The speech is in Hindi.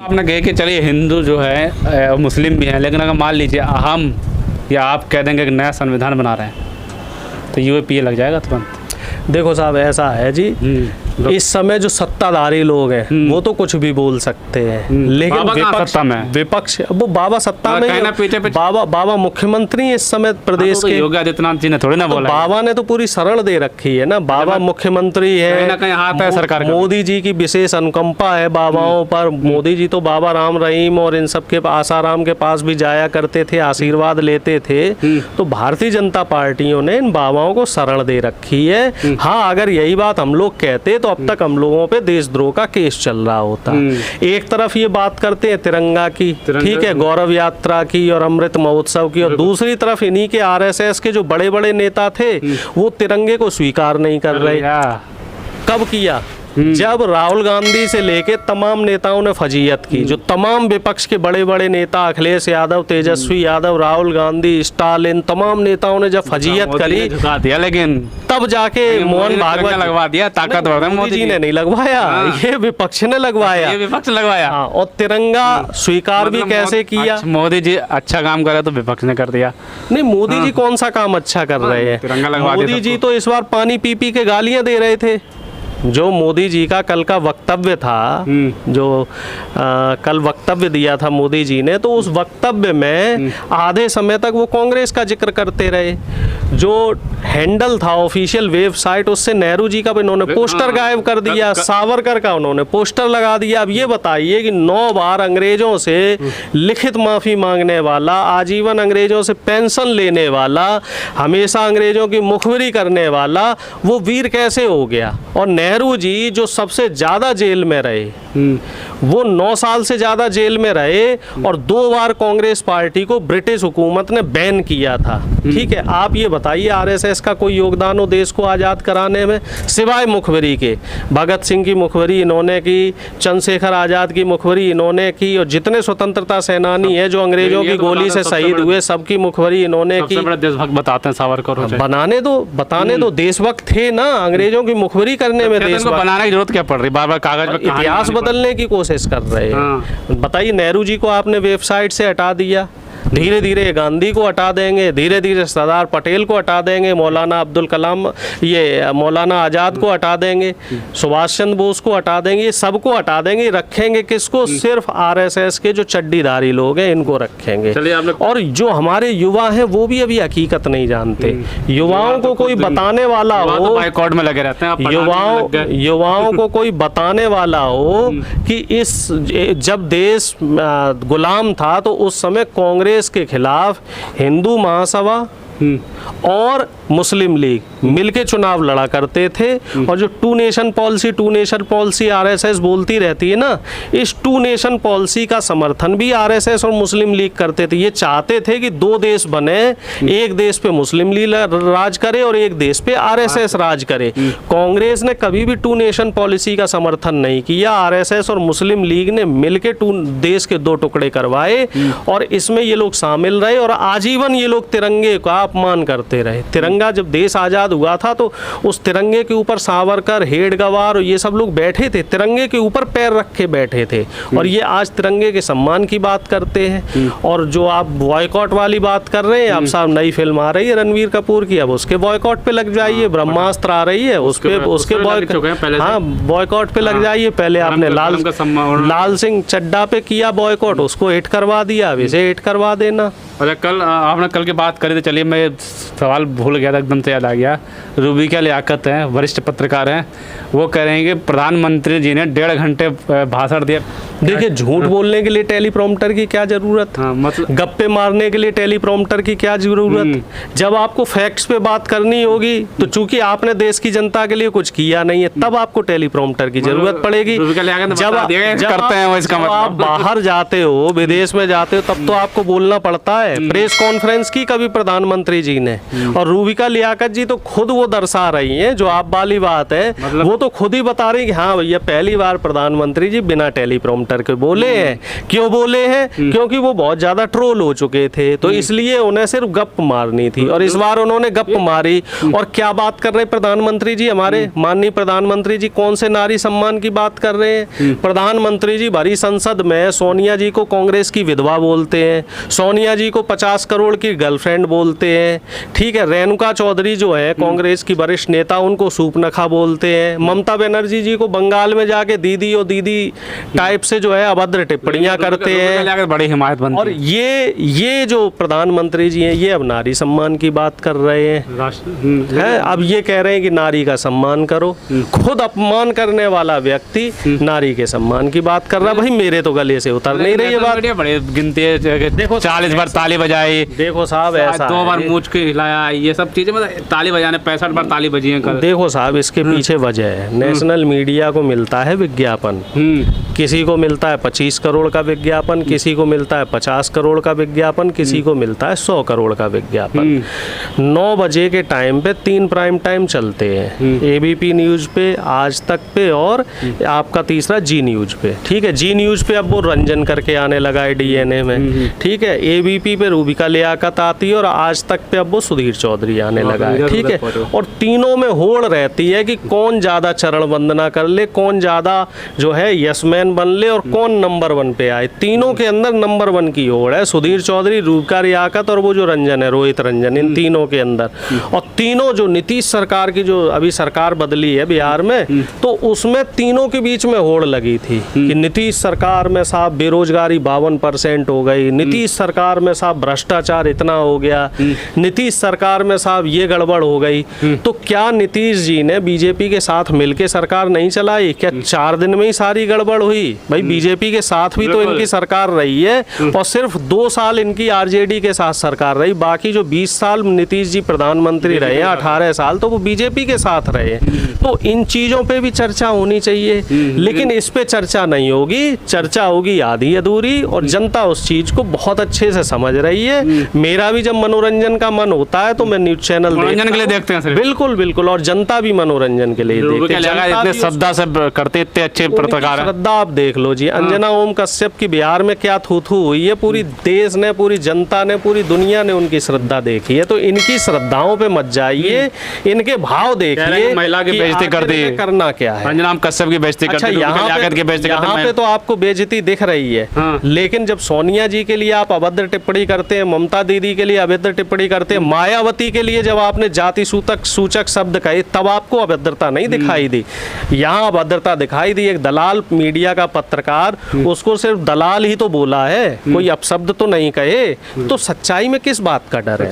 आपने कहे कि चलिए हिंदू जो है मुस्लिम भी हैं, लेकिन अगर मान लीजिए हम या आप कह देंगे कि नया संविधान बना रहे हैं तो यूएपीए लग जाएगा तुरंत। देखो साहब, ऐसा है जी, इस समय जो सत्ताधारी लोग हैं वो तो कुछ भी बोल सकते हैं, लेकिन विपक्ष वो बाबा सत्ता में, बाबा मुख्यमंत्री इस समय प्रदेश के। योगी आदित्यनाथ जी ने थोड़ी ना बोला, बाबा ने तो पूरी शरण दे रखी है ना। बाबा मुख्यमंत्री है, सरकार मोदी जी की विशेष अनुकंपा है बाबाओं पर। मोदी जी तो बाबा राम रहीम और इन सब के आसाराम के पास भी जाया करते थे, आशीर्वाद लेते थे। तो भारतीय जनता पार्टियों ने इन बाबाओं को शरण दे रखी है। हाँ, अगर यही बात हम लोग कहते तो अब तक हम लोगों पे देशद्रोह का केस चल रहा होता। एक तरफ ये बात करते हैं तिरंगा की, ठीक है, गौरव यात्रा की और अमृत महोत्सव की, और दूसरी तरफ इन्हीं के आरएसएस के जो बड़े बड़े नेता थे वो तिरंगे को स्वीकार नहीं कर रहे। कब किया? जब राहुल गांधी से लेके तमाम नेताओं ने फजीयत की, जो तमाम विपक्ष के बड़े बड़े नेता अखिलेश यादव, तेजस्वी यादव, राहुल गांधी, स्टालिन, तमाम नेताओं ने जब फजीयत करी झुका दिया, लेकिन तब जाके मोहन भागवत लगवा दिया। ताकतवर मोदी जी ने नहीं लगवाया, ये विपक्ष ने लगवाया, ये विपक्ष लगवाया। और तिरंगा स्वीकार भी कैसे किया? मोदी जी अच्छा काम करे तो विपक्ष ने कर दिया। नहीं, मोदी जी कौन सा काम अच्छा कर रहे हैं? मोदी जी तो इस बार पानी पी पी के गालियां दे रहे थे। जो मोदी जी का कल का वक्तव्य था, जो कल वक्तव्य दिया था मोदी जी ने, तो उस वक्तव्य में आधे समय तक वो कांग्रेस का जिक्र करते रहे। जो हैंडल था ऑफिशियल वेबसाइट, उससे नेहरू जी का इन्होंने पोस्टर गायब कर दिया, सावरकर का उन्होंने पोस्टर लगा दिया। अब ये बताइए कि 9 बार अंग्रेजों से लिखित माफ़ी मांगने वाला, आजीवन अंग्रेजों से पेंशन लेने वाला, हमेशा अंग्रेजों की मुखबिरी करने वाला, वो वीर कैसे हो गया? और नेहरू जी जो सबसे ज़्यादा जेल में रहे, वो 9 साल से ज़्यादा जेल में रहे और 2 बार कांग्रेस पार्टी को ब्रिटिश हुकूमत ने बैन किया था। ठीक है, आप ये बताइए आरएसएस का कोई योगदान हो देश को आज़ाद कराने में, सिवाय मुखबिरी के? भगत सिंह की मुखबिरी इन्होंने की, चंद्रशेखर आज़ाद की मुखबिरी इन्होंने की, और जितने स्वतंत्रता सेनानी है जो अंग्रेजों की गोली से शहीद हुए, सबकी मुखबिरी इन्होंने की। देशभक्त बताते हैं सावरकर, बनाने दो, बताने दो, देशभक्त थे ना, अंग्रेजों की मुखबिरी करने में देश को बनाने की जरूरत क्या पड़ रही? बार-बार कागज में इतिहास बदलने की कोशिश कर रहे हैं। बताइए, नेहरू जी को आपने वेबसाइट से हटा दिया, धीरे धीरे गांधी को हटा देंगे, धीरे धीरे सरदार पटेल को हटा देंगे, मौलाना अब्दुल कलाम, ये मौलाना आज़ाद को हटा देंगे, सुभाष चंद्र बोस को हटा देंगे, ये सबको हटा देंगे। रखेंगे किसको? सिर्फ आरएसएस के जो चड्डीधारी लोग हैं इनको रखेंगे। और जो हमारे युवा हैं वो भी अभी हकीकत नहीं जानते। युवाओं को कोई बताने वाला हो, बाइकआउट में लगे रहते हैं, युवाओं को कोई बताने वाला हो कि इस जब देश गुलाम था तो उस समय कांग्रेस के खिलाफ हिंदू महासभा और मुस्लिम लीग मिलके चुनाव लड़ा करते थे। और जो टू नेशन पॉलिसी आरएसएस बोलती रहती है ना, इस टू नेशन पॉलिसी का समर्थन भी आरएसएस और मुस्लिम लीग करते थे। ये चाहते थे कि 2 देश बने, एक देश पे मुस्लिम लीग राज करे और एक देश पे आरएसएस राज करे। कांग्रेस ने कभी भी टू नेशन पॉलिसी का समर्थन नहीं किया। आरएसएस और मुस्लिम लीग ने मिलके देश के 2 टुकड़े करवाए और इसमें ये लोग शामिल रहे और आजीवन ये लोग तिरंगे का अपमान करते रहे। तिरंगा जब देश आज़ाद हुआ था तो उस तिरंगे के ऊपर सावरकर, हेडगवार और ये सब लोग बैठे थे, तिरंगे के ऊपर पैर रख के बैठे थे। और ये आज तिरंगे के सम्मान की बात करते हैं। और जो आप बॉयकॉट वाली बात कर रहे हैं, आप साहब नई फिल्म आ रही है रणवीर कपूर की, अब उसके बॉयकॉट पे लग जाइए। ब्रह्मास्त्र आ रही है, उसके बॉयकॉट पे लग जाइए। पहले आपने लाल सिंह चड्ढा पे किया बॉयकॉट, उसको हिट करवा दिया, अब इसे हिट करवा देना। और कल आपने कल की बात करी तो चलिए मैं सवाल भूल गया था, एकदम से याद आ गया। रूबिका लियाकत हैं, वरिष्ठ पत्रकार हैं, वो कह रहे हैं कि प्रधानमंत्री जी ने 1.5 घंटे भाषण दिया। देखिए, झूठ बोलने के लिए टेलीप्रॉम्प्टर की क्या जरूरत? मतलब गप्पे मारने के लिए टेलीप्रॉम्प्टर की क्या जरूरत? जब आपको फैक्ट्स पे बात करनी होगी तो चूंकि आपने देश की जनता के लिए कुछ किया नहीं है, तब आपको टेलीप्रॉम्प्टर की जरूरत पड़ेगी। जब आप बाहर जाते हो, विदेश में जाते हो, तब तो आपको बोलना पड़ता है। है, प्रेस कॉन्फ्रेंस की कभी प्रधानमंत्री जी ने। और रूबिका लियाकत जी तो खुद वो दर्शा रही हैं, जो आप वाली बात है वो तो खुद ही बता रही कि हाँ भैया पहली बार प्रधानमंत्री जी बिना टेलीप्रॉम्प्टर के बोले हैं। क्यों बोले हैं? क्योंकि वो बहुत ज्यादा ट्रोल हो चुके थे, तो इसलिए उन्हें सिर्फ गप मारनी थी, और इस बार उन्होंने गप मारी। और क्या बात कर रहे प्रधानमंत्री जी, हमारे माननीय प्रधानमंत्री जी कौन से नारी सम्मान की बात कर रहे हैं? प्रधानमंत्री जी भरी संसद में सोनिया जी को कांग्रेस की विधवा बोलते हैं, सोनिया जी को 50 करोड़ की गर्लफ्रेंड बोलते हैं, ठीक है। रेणुका चौधरी जो है कांग्रेस की वरिष्ठ नेता, उनको सूपनखा बोलते हैं। ममता बनर्जी जी को बंगाल में जाके दीदी और दीदी टाइप से जो है अभद्र टिप्पणियां करते हैं, बड़ी हिमायत बनती और ये जो प्रधानमंत्री जी हैं ये अब नारी सम्मान की बात कर रहे हैं। अब ये कह रहे हैं कि नारी का सम्मान करो। खुद अपमान करने वाला व्यक्ति नारी के सम्मान की बात कर रहा है। भाई मेरे तो गले से उतर नहीं रही है बात। बड़े गिनती है, देखो 40 बार ताली बजाई, देखो साहब ऐसा 2 बार मूंछ के हिलाया, ये सब चीजें, मतलब ताली बजाने 65 बार ताली बजी है कल। देखो साहब इसके पीछे वजह है, नेशनल मीडिया को मिलता है विज्ञापन, किसी को मिलता है 25 करोड़ का विज्ञापन, किसी को मिलता है 50 करोड़ का विज्ञापन, किसी को मिलता है 100 करोड़ का विज्ञापन। 9 बजे के टाइम पे 3 प्राइम टाइम चलते हैं, एबीपी न्यूज पे, आज तक पे, और आपका तीसरा जी न्यूज पे, ठीक है। जी न्यूज पे अब वो रंजन करके आने लगा है डीएनए में, ठीक है। एबीपी पे रूबिका लियाकत आती है, और आज तक पे अब वो सुधीर चौधरी आने लगा है, ठीक है। और तीनों में होड़ रहती है कि कौन ज्यादा चरण वंदना कर ले, कौन ज्यादा जो है यसमैन बन ले, और कौन नंबर 1 पे आए। तीनों के अंदर नंबर 1 की होड़ है, सुधीर चौधरी, रूबिका लियाकत और वो जो रंजन है, रोहित रंजन, इन तीनों के अंदर। और तीनों जो नीतीश सरकार की, जो अभी सरकार बदली है बिहार में, तो उसमें तीनों के बीच में होड़ लगी थी कि नीतीश सरकार में साहब बेरोजगारी 52% हो गई, नीतीश सरकार में साहब भ्रष्टाचार इतना हो गया, नीतीश सरकार में साहब ये गड़बड़ हो गई। तो क्या नीतीश जी ने बीजेपी के साथ मिलके सरकार नहीं चलाई? क्या 4 दिन में ही सारी गड़बड़ हुई? भाई बीजेपी के साथ भी तो इनकी सरकार रही है, और सिर्फ 2 साल इनकी आरजेडी के साथ सरकार रही, बाकी जो 20 साल नीतीश जी प्रधानमंत्री रहे, 18 साल तो वो बीजेपी के साथ रहे। तो इन चीजों पे भी चर्चा होनी चाहिए, लेकिन इस पे चर्चा नहीं होगी, चर्चा होगी आधी अधूरी, और जनता उस चीज को बहुत अच्छे से समझ रही है। मेरा भी जब मनोरंजन का मन होता है तो मैं न्यूज चैनल मनोरंजन के लिए देखते हैं, बिल्कुल बिल्कुल, और जनता भी मनोरंजन के लिए देखते हैं। इतने श्रद्धा से करते, इतने अच्छे पत्रकार, श्रद्धा आप देख लो जी, अंजना ओम कश्यप की बिहार में क्या थू-थू हुई है, पूरी देश ने, पूरी जनता ने, पूरी दुनिया ने उनकी श्रद्धा देखी है। तो इनकी श्रद्धाओं पे मत जाइए, इनके भाव देखिए। महिला की बेइज्जती कर दी, करना क्या है? अंजना ओम कश्यप की बेइज्जती कर दी, यहाँ पे तो आपको बेइज्जती दिख रही है, लेकिन जब सोनिया जी के लिए आप अभद्र टिप्पणी करते हैं, ममता दीदी के लिए अभद्र टिप्पणी करते हैं, मायावती के लिए जब आपने जाति सूचक शब्द कहे, तब आपको अभद्रता नहीं दिखाई दी। यहाँ अभद्रता दिखाई दी। एक दलाल मीडिया का पत्रकार, उसको सिर्फ दलाल ही तो बोला है, कोई अपशब्द तो नहीं कहे, तो सच्चाई में किस बात का डर है?